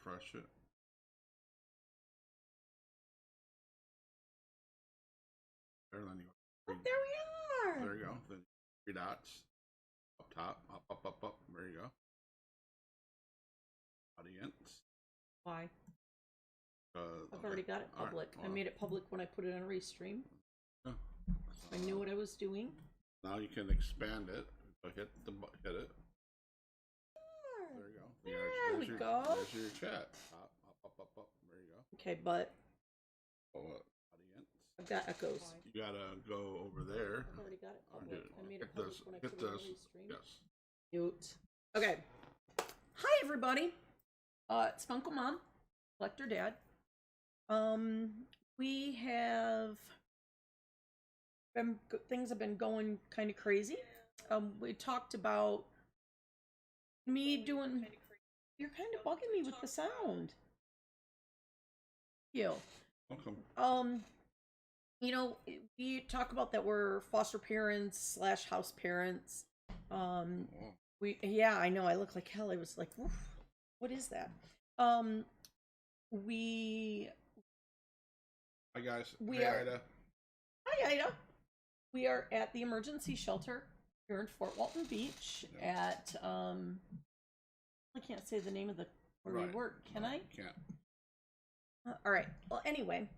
refresh it. There, then you Oh, there we are. there you go. Then 3 dots up top, up. There you go. Audience. Why? I've Okay. already got it public. Right, well, I made it public when I put it on Restream. yeah. I knew what I was doing. Now you can expand it. So hit it. There you go. There we go. There's your chat. Up. There you go. Okay, but Audience. I've got echoes. You gotta go over there. I've already got it public. Dude, I made it hit public this. when I Hit put it on this. Restream. Yes. Mute. Okay. Hi, everybody. It's Uncle Mom, Collector Dad. We have been, things have been going kind of crazy. We talked about me doing, you're kind of bugging me with the sound. You. Welcome. You know, we talk about that we're foster parents / house parents. Yeah, I know, I look like hell. I was like, oof, what is that? Hi guys. We hey are, Ida. Hi Ida. We are at the emergency shelter here in Fort Walton Beach at I can't say the name of the where we work, can I? Can't. All right. Well, anyway,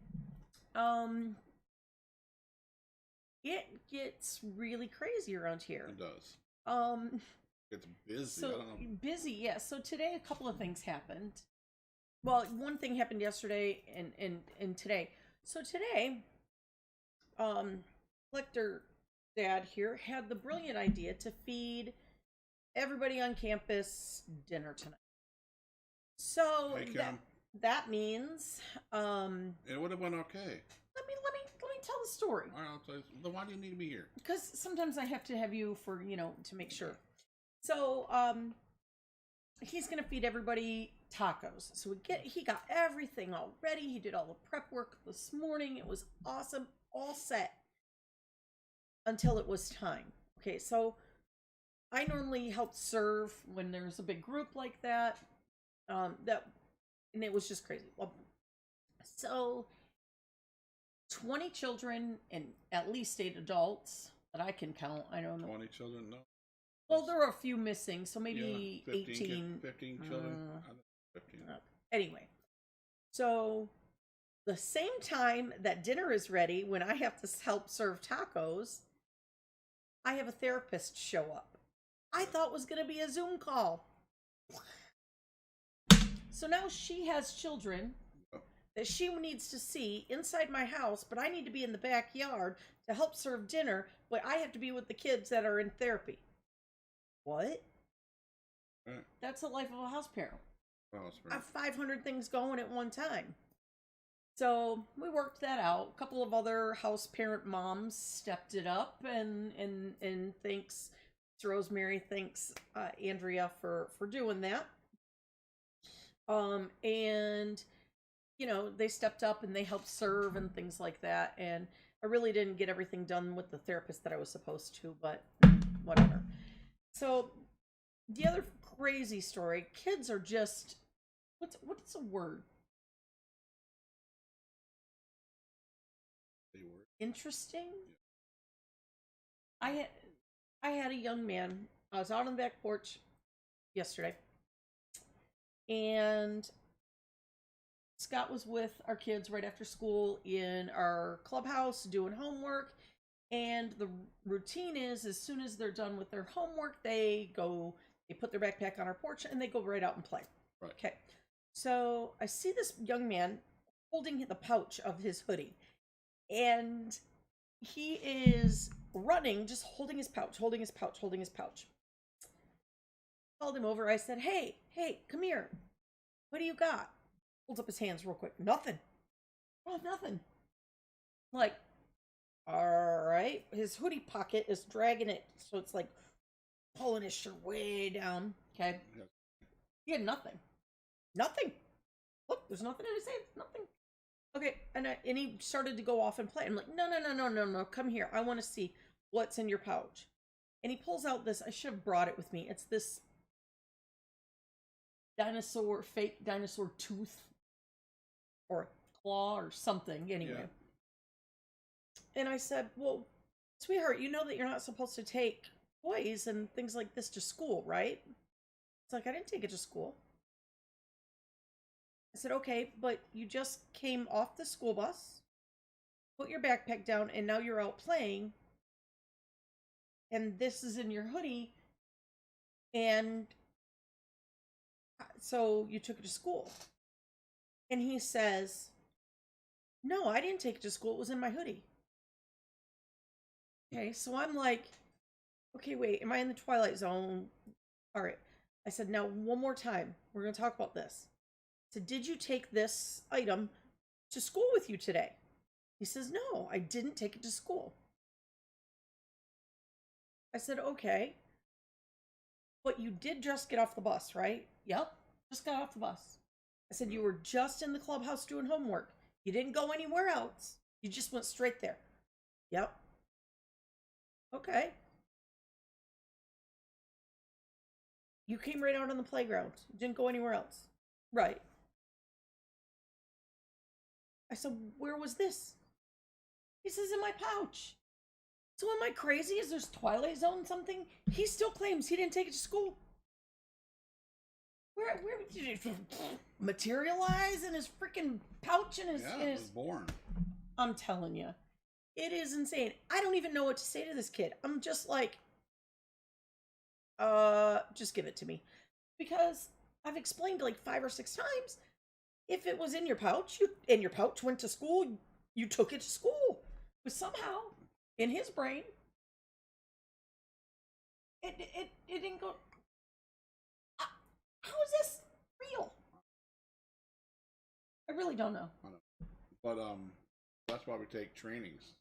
it gets really crazy around here. It does. It's busy. So I don't know. busy, yeah. So today a couple of things happened. Well, one thing happened yesterday and today. So today, Collector Dad here had the brilliant idea to feed everybody on campus dinner tonight. So that means it would have went okay. Let me tell the story. All right, I'll tell you. Then why do you need to be here? Because sometimes I have to have you for, you know, to make sure. So he's gonna feed everybody tacos. So he got everything all ready. He did all the prep work this morning. It was awesome, all set until it was time. Okay, so I normally help serve when there's a big group like that. And it was just crazy. Well, so 20 children and at least 8 adults that I can count. I don't know. 20 children? No. Well, there were a few missing, so maybe 15 children. 15. Anyway, so the same time that dinner is ready, when I have to help serve tacos, I have a therapist show up. I thought it was going to be a Zoom call. So now she has children that she needs to see inside my house, but I need to be in the backyard to help serve dinner, but I have to be with the kids that are in therapy. What? Right. That's the life of a house parent. Oh, I have 500 things going at one time. So we worked that out. A couple of other house parent moms stepped it up, and thanks to Rosemary, thanks Andrea for doing that. And you know, they stepped up and they helped serve and things like that. And I really didn't get everything done with the therapist that I was supposed to, but whatever. So the other crazy story, kids are just, what's a word? Interesting. I had a young man. I was out on the back porch yesterday, and Scott was with our kids right after school in our clubhouse doing homework. And the routine is, as soon as they're done with their homework, they put their backpack on our porch and they go right out and play. Right. Okay. So I see this young man holding the pouch of his hoodie, and he is running, just holding his pouch. Called him over. I said, hey, come here. What do you got? Holds up his hands real quick. Nothing. Oh, nothing. Like, all right. His hoodie pocket is dragging it, so it's like pulling his shirt way down. Okay. He had nothing. Nothing. Look, there's nothing in his hands. Nothing. Okay, and he started to go off and play. I'm like, no, come here. I want to see what's in your pouch. And he pulls out this, I should have brought it with me. It's this fake dinosaur tooth or claw or something anyway. Yeah. And I said, well, sweetheart, you know that you're not supposed to take toys and things like this to school, right? It's like, I didn't take it to school. I said, okay, but you just came off the school bus, put your backpack down, and now you're out playing, and this is in your hoodie, and so you took it to school. And he says, no, I didn't take it to school. It was in my hoodie. Okay, so I'm like, okay, wait, am I in the Twilight Zone? All right. I said, now, one more time. We're going to talk about this. I said, did you take this item to school with you today? He says, no, I didn't take it to school. I said, okay. But you did just get off the bus, right? Yep, just got off the bus. I said, you were just in the clubhouse doing homework. You didn't go anywhere else. You just went straight there. Yep. Okay. You came right out on the playground. You didn't go anywhere else. Right. I said, where was this? He says, in my pouch. So am I crazy? Is there's Twilight Zone something? He still claims he didn't take it to school. Where did it materialize in his freaking pouch and his... Yeah, it was born. I'm telling you. It is insane. I don't even know what to say to this kid. I'm just like, just give it to me. Because I've explained like 5 or 6 times, if it was in your pouch, your pouch went to school, you took it to school. But somehow, in his brain, it didn't go, how is this real? I really don't know. But that's why we take trainings.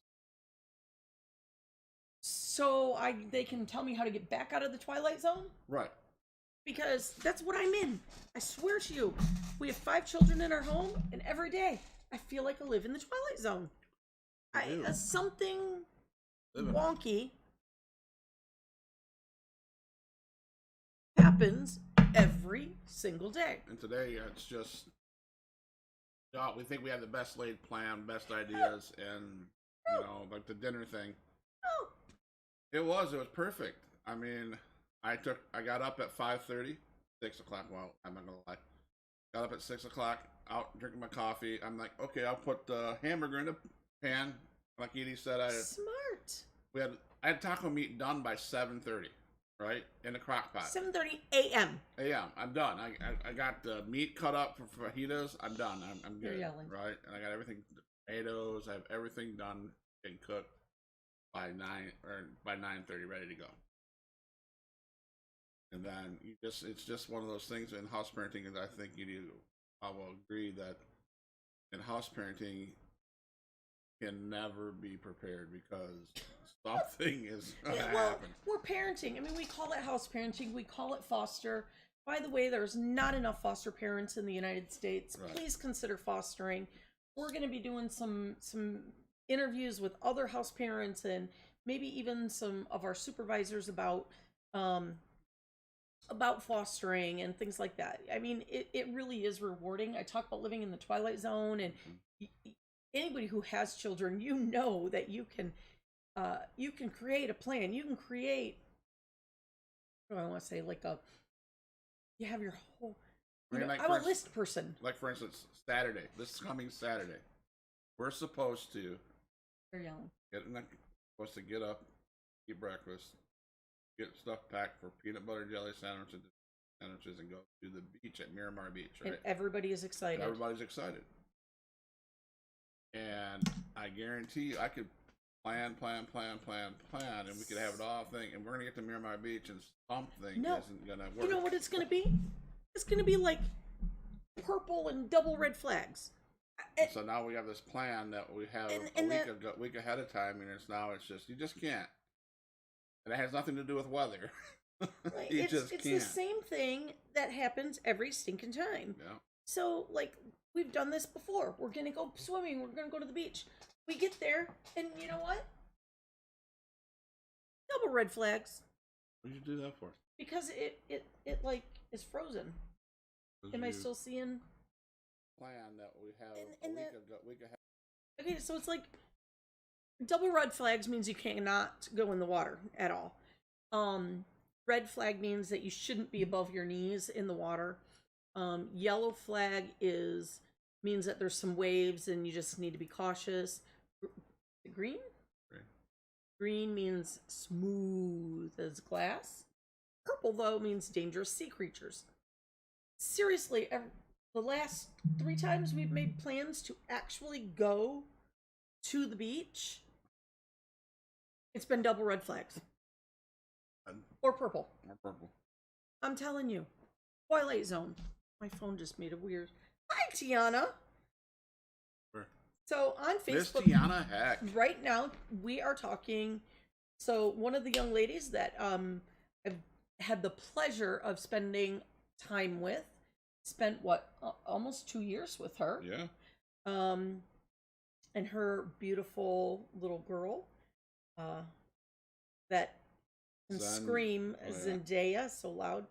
So they can tell me how to get back out of the Twilight Zone? Right. Because that's what I'm in. I swear to you. We have 5 children in our home, and every day I feel like I live in the Twilight Zone. Something wonky happens every single day. And today it's just, we think we have the best laid plan, best ideas, and you know, like the dinner thing. Oh. It was perfect. I mean, I got up at 5:30, 6 o'clock. Well, I'm not gonna lie. Got up at 6 o'clock, out drinking my coffee. I'm like, okay, I'll put the hamburger in the pan. Like Edie said, Smart. I had taco meat done by 7:30, right? In the crock pot. 7:30 a.m. I'm done. I got the meat cut up for fajitas. I'm done. I'm good. You're yelling. Right? And I got everything, tomatoes. I have everything done and cooked by 9:30, ready to go. And then it's just one of those things in house parenting, and I think I will agree that in house parenting can never be prepared because something is going to happen. We're parenting. I mean, we call it house parenting. We call it foster. By the way, there's not enough foster parents in the United States. Right. Please consider fostering. We're going to be doing some interviews with other house parents and maybe even some of our supervisors about fostering and things like that. I mean, it really is rewarding. I talk about living in the Twilight Zone, and anybody who has children, you know that you can create a plan. You can create, what do I want to say, you have your whole, I'm a list person. Like, for instance, this coming Saturday, we're supposed to, they're yelling. Supposed to get up, eat breakfast, get stuff packed for peanut butter and jelly sandwiches, and go to the beach at Miramar Beach, right? And everybody is excited. Everybody's excited. And I guarantee you, I could plan, and we could have it all thing, and we're going to get to Miramar Beach, and something isn't going to work. You know what it's going to be? It's going to be like purple and double red flags. So now we have this plan that we have a week ahead of time, and it's just, you just can't. And it has nothing to do with weather. It's the same thing that happens every stinking time. Yeah. So, we've done this before. We're going to go swimming. We're going to go to the beach. We get there, and you know what? Double red flags. What did you do that for? Because it is frozen. Am I still seeing? Plan that we have And week ahead. Okay, so it's like double red flags means you cannot go in the water at all. Red flag means that you shouldn't be above your knees in the water. Yellow flag means that there's some waves and you just need to be cautious. Green? Green means smooth as glass. Purple, though, means dangerous sea creatures. Seriously, the last 3 times we've made plans to actually go to the beach, it's been double red flags. Or purple. I'm telling you. Twilight Zone. My phone just made a weird... Hi, Tiana! So, on Facebook... Miss Tiana Heck. Right now, we are talking... So, one of the young ladies that I've had the pleasure of spending time with, spent, almost 2 years with her. Yeah. And her beautiful little girl that can scream Zendaya so loud.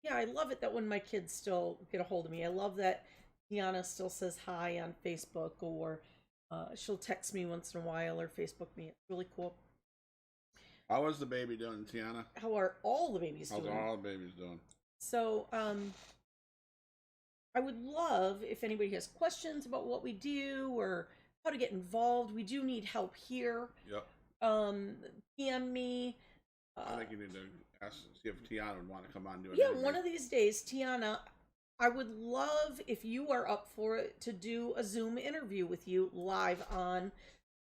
Yeah, I love it that when my kids still get a hold of me. I love that Tiana still says hi on Facebook, or she'll text me once in a while or Facebook me. It's really cool. How is the baby doing, Tiana? How are all the babies doing? How's all the babies doing? So, I would love if anybody has questions about what we do or how to get involved. We do need help here. Yep. PM me. I think you need to see if Tiana would want to come on and do it. Yeah, one of these days, Tiana, I would love if you are up for it to do a Zoom interview with you live on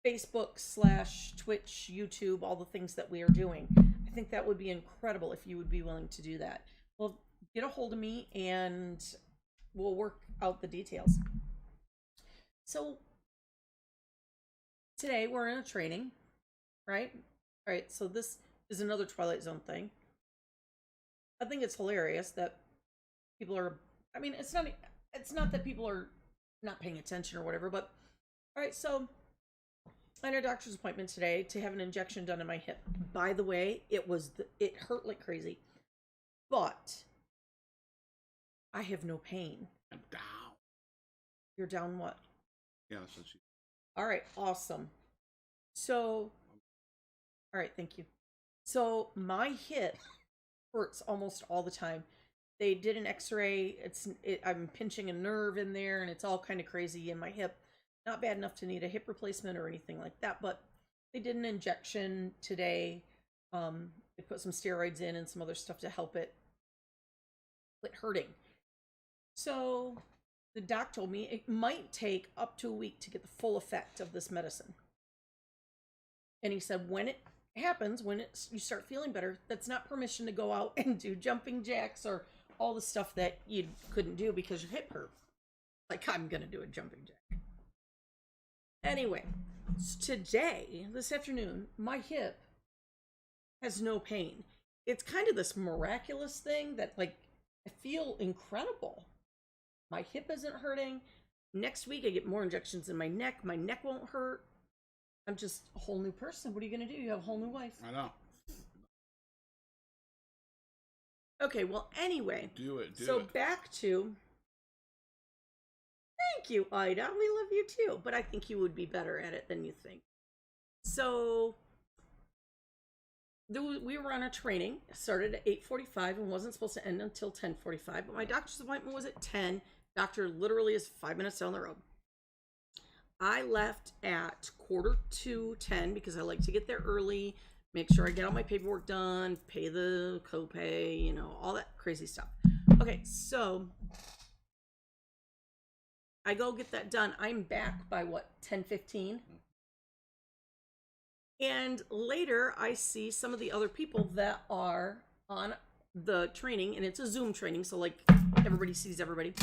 Facebook / Twitch, YouTube, all the things that we are doing. I think that would be incredible if you would be willing to do that. Well, get a hold of me and we'll work out the details. So today we're in a training, right? All right, so this is another Twilight Zone thing. I think it's hilarious that people are, I mean, it's not that people are not paying attention or whatever, but all right, so I had a doctor's appointment today to have an injection done in my hip. By the way, it hurt like crazy, but I have no pain. I'm down. You're down what? Yeah, so she... All right, awesome. So, all right, thank you. So my hip hurts almost all the time. They did an x-ray. I'm pinching a nerve in there and it's all kind of crazy in my hip. Not bad enough to need a hip replacement or anything like that, but they did an injection today. They put some steroids in and some other stuff to help it quit hurting. So the doc told me it might take up to a week to get the full effect of this medicine. And he said when it happens, you start feeling better, that's not permission to go out and do jumping jacks or all the stuff that you couldn't do because your hip hurt. Like I'm gonna do a jumping jack. Anyway, today, this afternoon, my hip has no pain. It's kind of this miraculous thing that, like, I feel incredible. My hip isn't hurting. Next week, I get more injections in my neck. My neck won't hurt. I'm just a whole new person. What are you going to do? You have a whole new life. I know. Okay, well, anyway. Do it. So back to... Thank you, Ida. We love you too. But I think you would be better at it than you think. So... we were on a training. It started at 8:45 and wasn't supposed to end until 10:45. But my doctor's appointment was at 10. Doctor literally is 5 minutes down the road. I left at 9:45 because I like to get there early, make sure I get all my paperwork done, pay the copay, you know, all that crazy stuff. Okay, so I go get that done. I'm back by what, 10:15? And later I see some of the other people that are on the training, and it's a Zoom training, so like everybody sees everybody.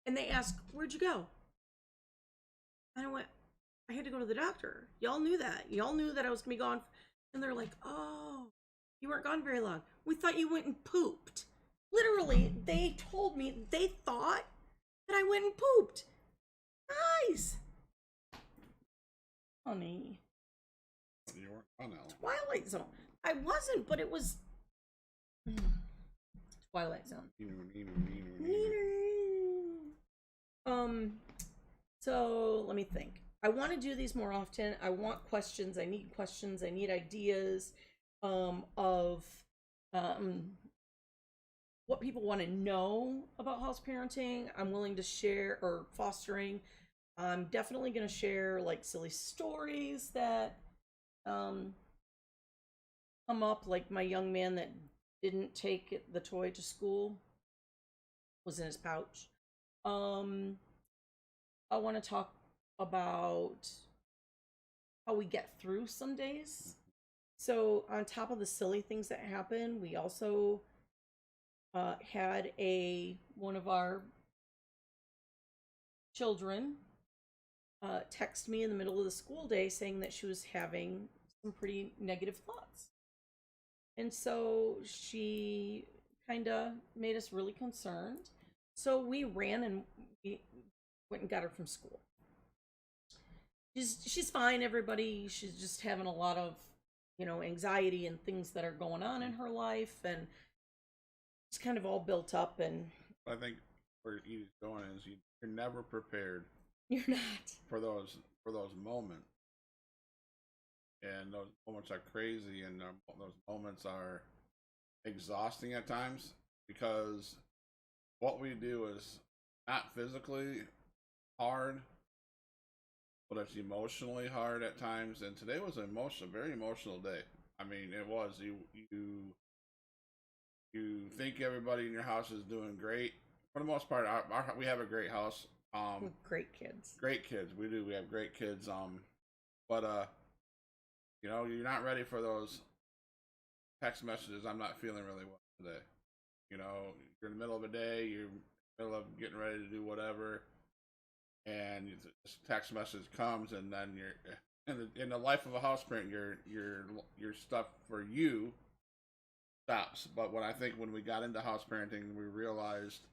And they ask, "Where'd you go?" And I went, "I had to go to the doctor." Y'all knew that. Y'all knew that I was gonna be gone. And they're like, "Oh, you weren't gone very long. We thought you went and pooped." Literally, they told me they thought that I went and pooped. Guys. Honey. You weren't on Ellen. Twilight Zone. I wasn't, but it was... Twilight sound. So let me think. I want to do these more often. I want questions. I need questions. I need ideas of what people want to know about house parenting. I'm willing to share, or fostering. I'm definitely going to share like silly stories that come up, like my young man that didn't take the toy to school, was in his pouch. I want to talk about how we get through some days. So on top of the silly things that happen, we also had one of our children text me in the middle of the school day saying that she was having some pretty negative thoughts. And so she kind of made us really concerned. So we ran and we went and got her from school. She's fine, everybody. She's just having a lot of, anxiety and things that are going on in her life, and it's kind of all built up. And I think where he's going is you're never prepared. You're not for those moments, and those moments are crazy, and those moments are exhausting at times, because what we do is not physically hard, but it's emotionally hard at times. And today was a very emotional day. I mean, it was. You think everybody in your house is doing great. For the most part, we have a great house. Great kids. Great kids. We do. We have great kids. But you're not ready for those text messages. I'm not feeling really well today. You're in the middle of a day. You're in the middle of getting ready to do whatever, and this text message comes, and then you're in the life of a house parent. Your stuff for you stops. But when we got into house parenting, we realized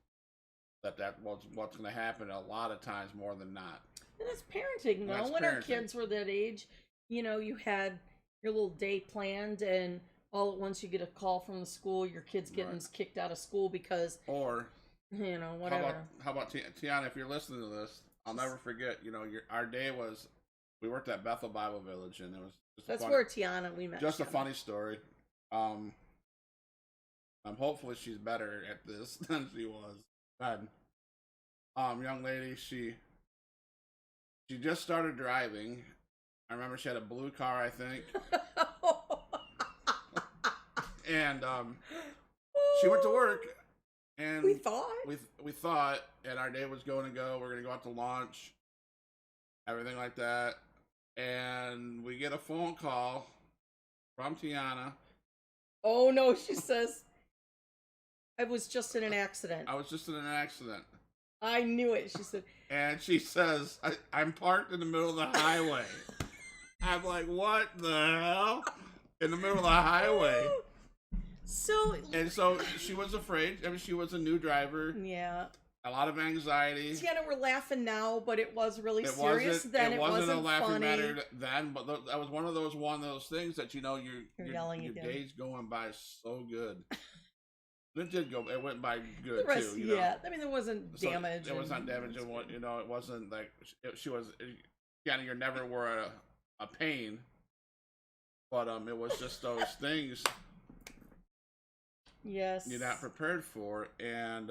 that was what's going to happen a lot of times, more than not. And that's parenting, though. When our kids were that age, you had your little day planned, and all at once you get a call from the school, your kid's getting kicked out of school because, or whatever. How about Tiana? If you're listening to this, I'll never forget. Our day was, we worked at Bethel Bible Village, and it was that's where Tiana we met. Just a funny story. Hopefully she's better at this than she was. Young lady, she just started driving. I remember she had a blue car, I think. And she went to work, and we thought and our day was going to go. We're gonna go out to lunch, everything like that, and we get a phone call from Tiana. Oh no, she says, I was just in an accident. I knew it, she said. And she says, I'm parked in the middle of the highway. I'm like, what the hell? In the middle of the highway. So she was afraid. I mean, she was a new driver. Yeah. A lot of anxiety. Tiana, we're laughing now, but it was really serious then. It wasn't a laughing funny. Matter then, but that was one of those things that your day's going by so good. It did go. It went by good too. Yeah, I mean, there wasn't damage. It was not damage, and it wasn't like she was. You never were a pain, but it was just those things. Yes. You're not prepared for, and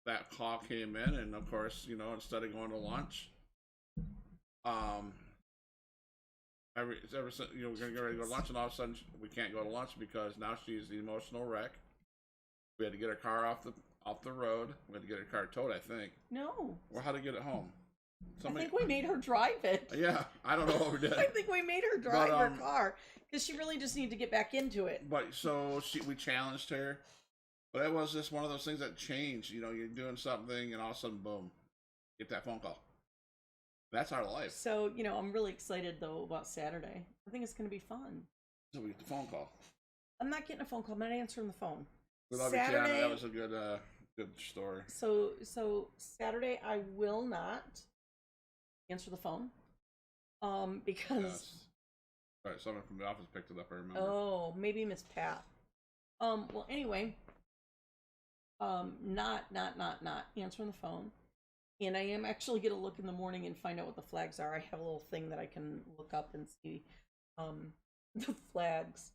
that call came in, and of course, instead of going to lunch, ever since we're gonna get ready to go to lunch, and all of a sudden we can't go to lunch because now she's the emotional wreck. We had to get her car off the road. We had to get her car towed, I think. No. Or how to get it home. I think we made her drive it. Yeah, I don't know what we did. I think we made her drive her car because she really just needed to get back into it. But so we challenged her. But it was just one of those things that changed. You're doing something, and all of a sudden, boom, get that phone call. That's our life. So, I'm really excited, though, about Saturday. I think it's going to be fun. So we get the phone call. I'm not getting a phone call. I'm not answering the phone. We love you, Tiana. That was a good story. So Saturday, I will not answer the phone. Because... Yes. All right, someone from the office picked it up, I remember. Oh, maybe Miss Pat. Well, anyway... not answering the phone. And I am actually going to look in the morning and find out what the flags are. I have a little thing that I can look up and see the flags.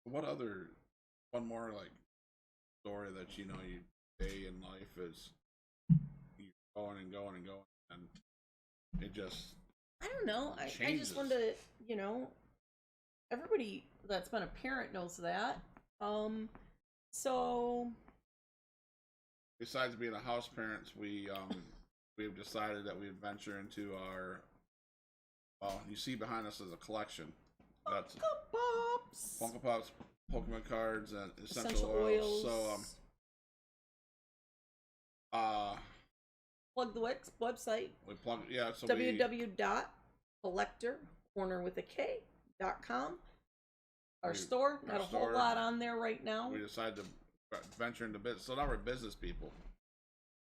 What other, one more like story that you know you day in life is you're going and going and going, and it just I don't know. I changes. just wanted to, everybody that's been a parent knows that. So Besides being a house parents, we've decided that we'd venture into our. Well, you see behind us is a collection. That's Funko Pops, Pokemon cards, and essential oils. So plug the website. we plug So www.collectorcornerwithak.com. Our store, not a whole lot on there right now. We decided to venture into business. So now we're business people,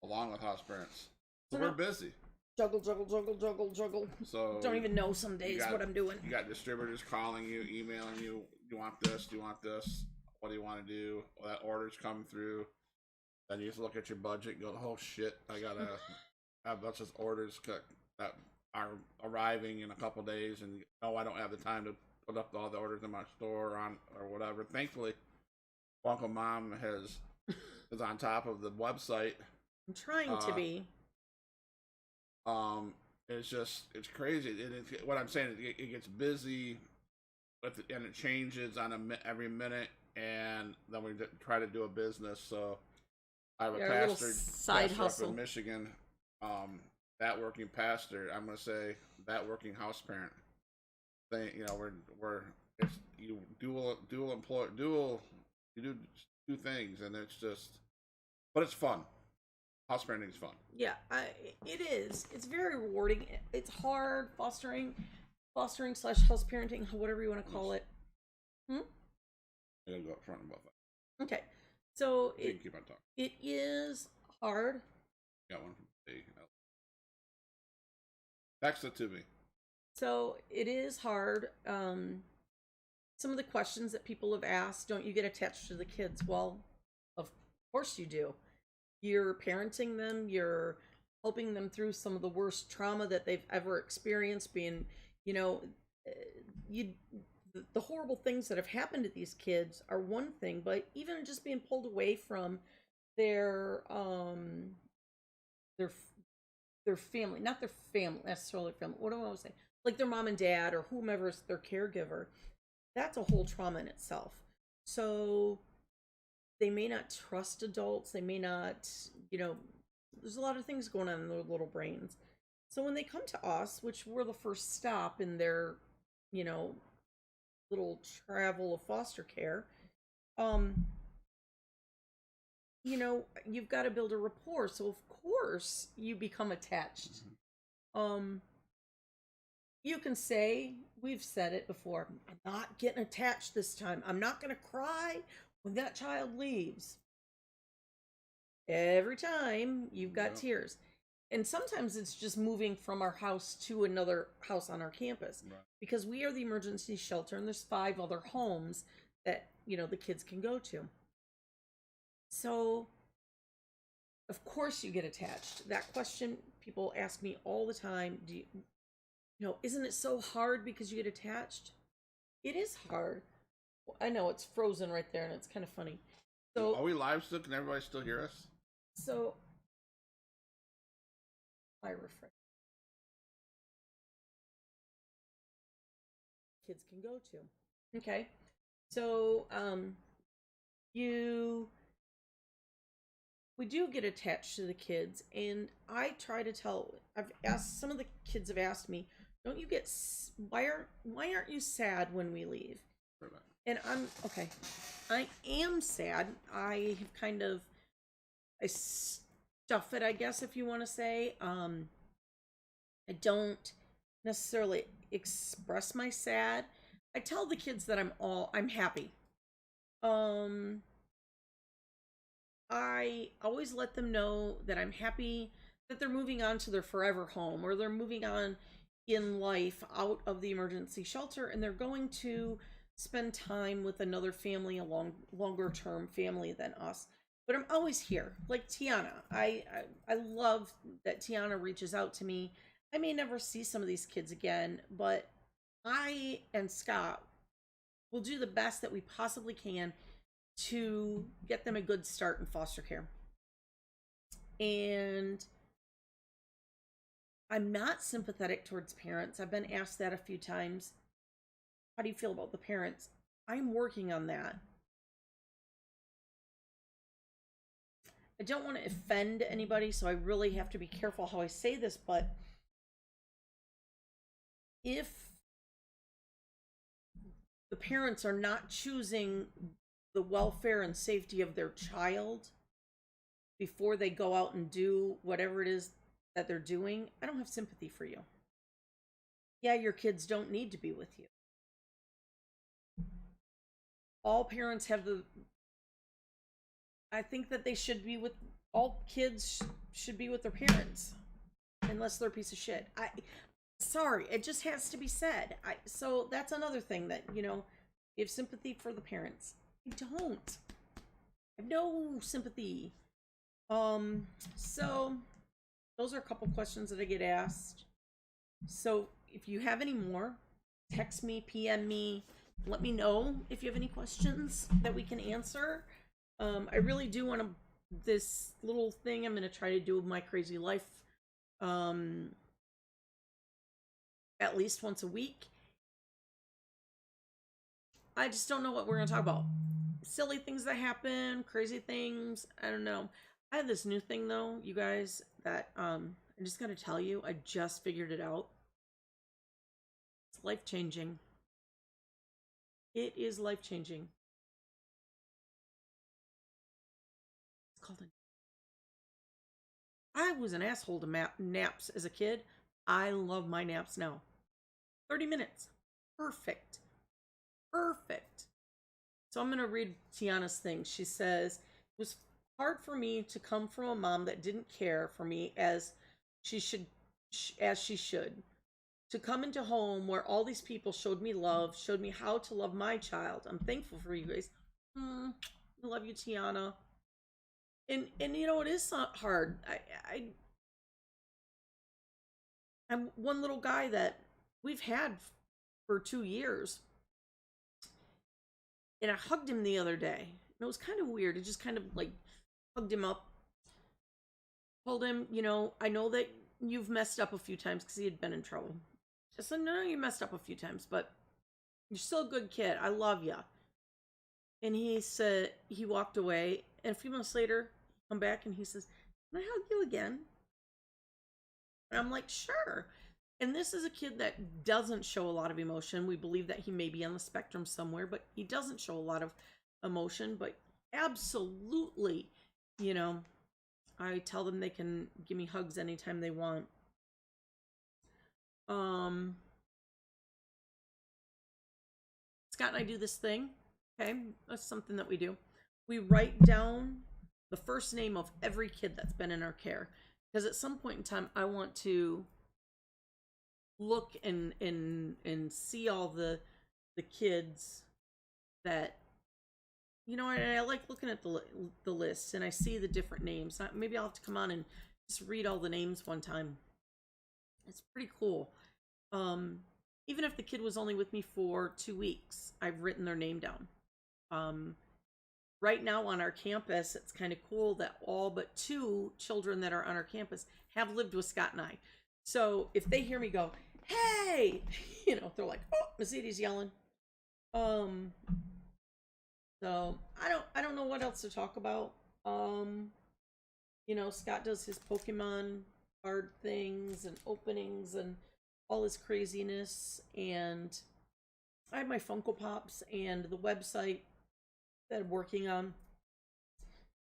along with house parents. So we're busy. Juggle. So don't even know some days what I'm doing. You got distributors calling you, emailing you. You want this? Do you want this? What do you want to do? Well, that order's come through. Then you just look at your budget and go, "Oh shit! I gotta have a bunch of orders that are arriving in a couple days, and I don't have the time to put up all the orders in my store or whatever." Thankfully, Uncle Mom is on top of the website. I'm trying to be. It's crazy. What I'm saying, it gets busy, and it changes on every minute, and then we try to do a business. So I have a pastor side hustle up in Michigan. That working pastor, I'm gonna say that working house parent. You do two things, and it's just, but it's fun. House parenting is fun. Yeah, it is. It's very rewarding. It's hard fostering / house parenting, whatever you want to call it. I gotta go up front about that. Okay, so you can keep on talking. It is hard. Got one from Dave. Text it to me. So it is hard. Some of the questions that people have asked: don't you get attached to the kids? Well, of course you do. You're parenting them, you're helping them through some of the worst trauma that they've ever experienced, being, the horrible things that have happened to these kids are one thing, but even just being pulled away from their family, not their family, necessarily family, what do I want to say? Like their mom and dad or whomever's their caregiver, that's a whole trauma in itself. So they may not trust adults. They may not, there's a lot of things going on in their little brains. So when they come to us, which we're the first stop in their, little travel of foster care, you've got to build a rapport. So of course you become attached. You can say, we've said it before, I'm not getting attached this time. I'm not going to cry when that child leaves. Every time you've got tears. And sometimes it's just moving from our house to another house on our campus. Right. Because we are the emergency shelter and there's 5 other homes that, the kids can go to. So, of course you get attached. That question people ask me all the time. Isn't it so hard because you get attached? It is hard. I know it's frozen right there and it's kind of funny. So are we live still? Can everybody still hear us? So I refresh. Kids can go to. Okay. So we do get attached to the kids, and I try to tell. Some of the kids have asked me, "Don't you get? Why aren't you sad when we leave?" And I'm okay. I am sad. I stuff it, I guess, if you want to say. I don't necessarily express my sad. I tell the kids that I'm happy. I always let them know that I'm happy that they're moving on to their forever home, or they're moving on in life out of the emergency shelter, and they're going to spend time with another family, a longer term family than us. But I'm always here. Like Tiana. I love that Tiana reaches out to me. I may never see some of these kids again, but I and Scott will do the best that we possibly can to get them a good start in foster care. And I'm not sympathetic towards parents. I've been asked that a few times. How do you feel about the parents? I'm working on that. I don't want to offend anybody, so I really have to be careful how I say this, but if the parents are not choosing the welfare and safety of their child before they go out and do whatever it is that they're doing, I don't have sympathy for you. Yeah, your kids don't need to be with you. All parents have the... I think that they should be with... All kids should be with their parents. Unless they're a piece of shit. Sorry, it just has to be said. So that's another thing that, you have sympathy for the parents. I don't. I have no sympathy. So those are a couple questions that I get asked. So if you have any more, text me, PM me, let me know if you have any questions that we can answer. I really do want to, this little thing I'm going to try to do with my crazy life, at least once a week. I just don't know what we're going to talk about. Silly things that happen, crazy things, I don't know. I have this new thing though, you guys, that I'm just going to tell you, I just figured it out. It's life-changing. It is life-changing. It's called I was an asshole to naps as a kid. I love my naps now. 30 minutes. Perfect. Perfect. So I'm going to read Tiana's thing. She says, it was hard for me to come from a mom that didn't care for me as she should. To come into a home where all these people showed me love, showed me how to love my child. I'm thankful for you guys. I love you, Tiana. And it is hard. I'm one little guy that we've had for 2 years. And I hugged him the other day. And it was kind of weird. I just kind of like hugged him up. Told him, I know that you've messed up a few times because he had been in trouble. Just said, no, you messed up a few times, but you're still a good kid. I love you. And he said, he walked away. And a few months later, come back and he says, can I hug you again? And I'm like, sure. And this is a kid that doesn't show a lot of emotion. We believe that he may be on the spectrum somewhere, but he doesn't show a lot of emotion. But absolutely, I tell them they can give me hugs anytime they want. Scott and I do this thing. Okay, that's something that we do. We write down the first name of every kid that's been in our care, because at some point in time I want to look and see all the kids that I like looking at the list, and I see the different names. Maybe I'll have to come on and just read all the names one time. It's pretty cool. Even if the kid was only with me for 2 weeks, I've written their name down. Right now on our campus, it's kind of cool that all but 2 children that are on our campus have lived with Scott and I. So if they hear me go, hey, they're like, oh, Mercedes yelling. So I don't know what else to talk about. Scott does his Pokemon card things and openings and all his craziness, and I have my Funko Pops and the website that I'm working on.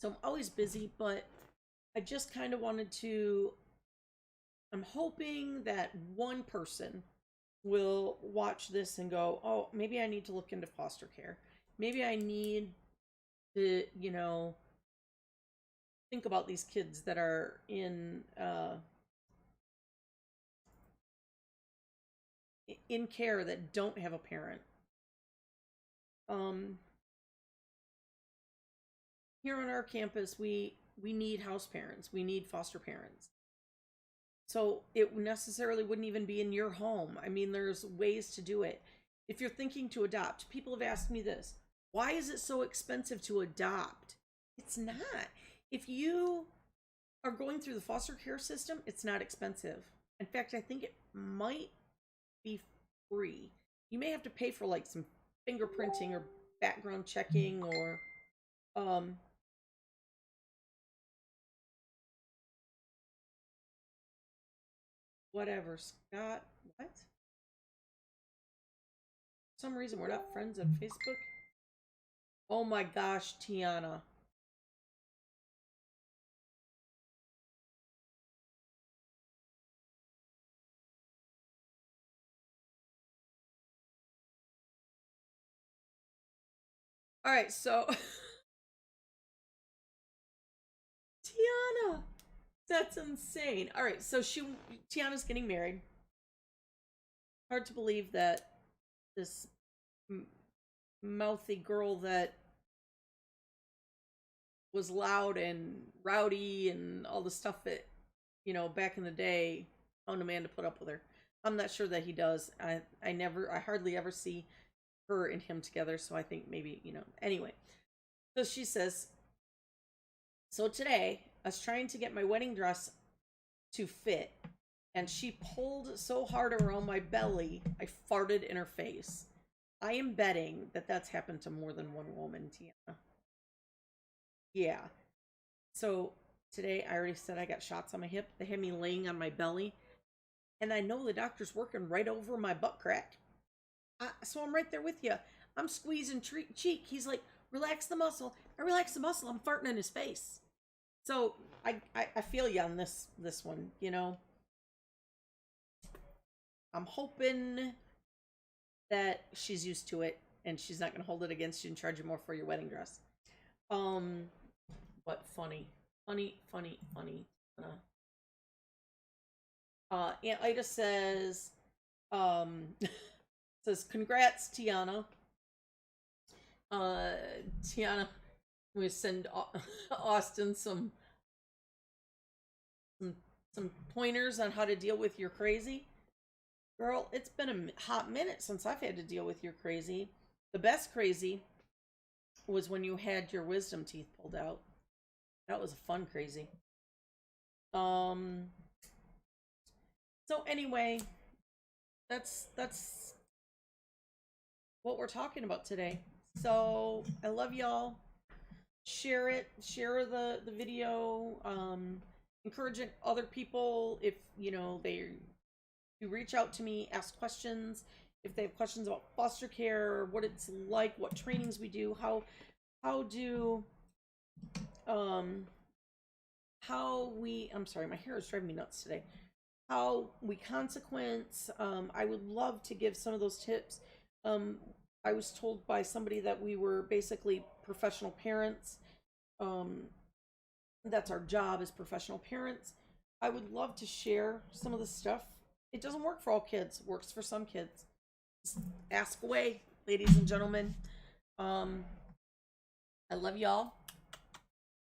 So I'm always busy, but I just kind of wanted to, I'm hoping that one person will watch this and go, oh, maybe I need to look into foster care. Maybe I need to, think about these kids that are in care that don't have a parent. um, here on our campus, we need house parents. We need foster parents. So it necessarily wouldn't even be in your home. I mean, there's ways to do it. If you're thinking to adopt, people have asked me this. Why is it so expensive to adopt? It's not. If you are going through the foster care system, it's not expensive. In fact, I think it might be free. You may have to pay for like some fingerprinting or background checking or whatever. Scott, what? For some reason we're not friends on Facebook. Oh my gosh, Tiana. All right, so Tiana, that's insane. All right, so Tiana's getting married. Hard to believe that this mouthy girl that was loud and rowdy and all the stuff that, you know, back in the day, found a man to put up with her. I'm not sure that he does. I hardly ever see her and him together, so I think maybe, you know, anyway. So she says, so today I was trying to get my wedding dress to fit, and she pulled so hard around my belly, I farted in her face. I am betting that that's happened to more than one woman, Tiana. Yeah. So today I already said I got shots on my hip. They had me laying on my belly, and I know the doctor's working right over my butt crack. So I'm right there with you. I'm squeezing cheek. He's like, relax the muscle. I relax the muscle. I'm farting in his face. So I feel you on this one, you know. I'm hoping that she's used to it and she's not going to hold it against you and charge you more for your wedding dress. But funny. Aunt Ida says, says, congrats, Tiana. Tiana, we send Austin some pointers on how to deal with your crazy. Girl, it's been a hot minute since I've had to deal with your crazy. The best crazy was when you had your wisdom teeth pulled out. That was a fun crazy. So anyway, that's what we're talking about today. So I love y'all. Share it. Share the video. Encouraging other people, if you know you reach out to me, ask questions. If they have questions about foster care, what it's like, what trainings we do, how we, I'm sorry, my hair is driving me nuts today. How we consequence. I would love to give some of those tips. I was told by somebody that we were basically professional parents. That's our job as professional parents. I would love to share some of the stuff. It doesn't work for all kids. It works for some kids. Just ask away, ladies and gentlemen. I love y'all.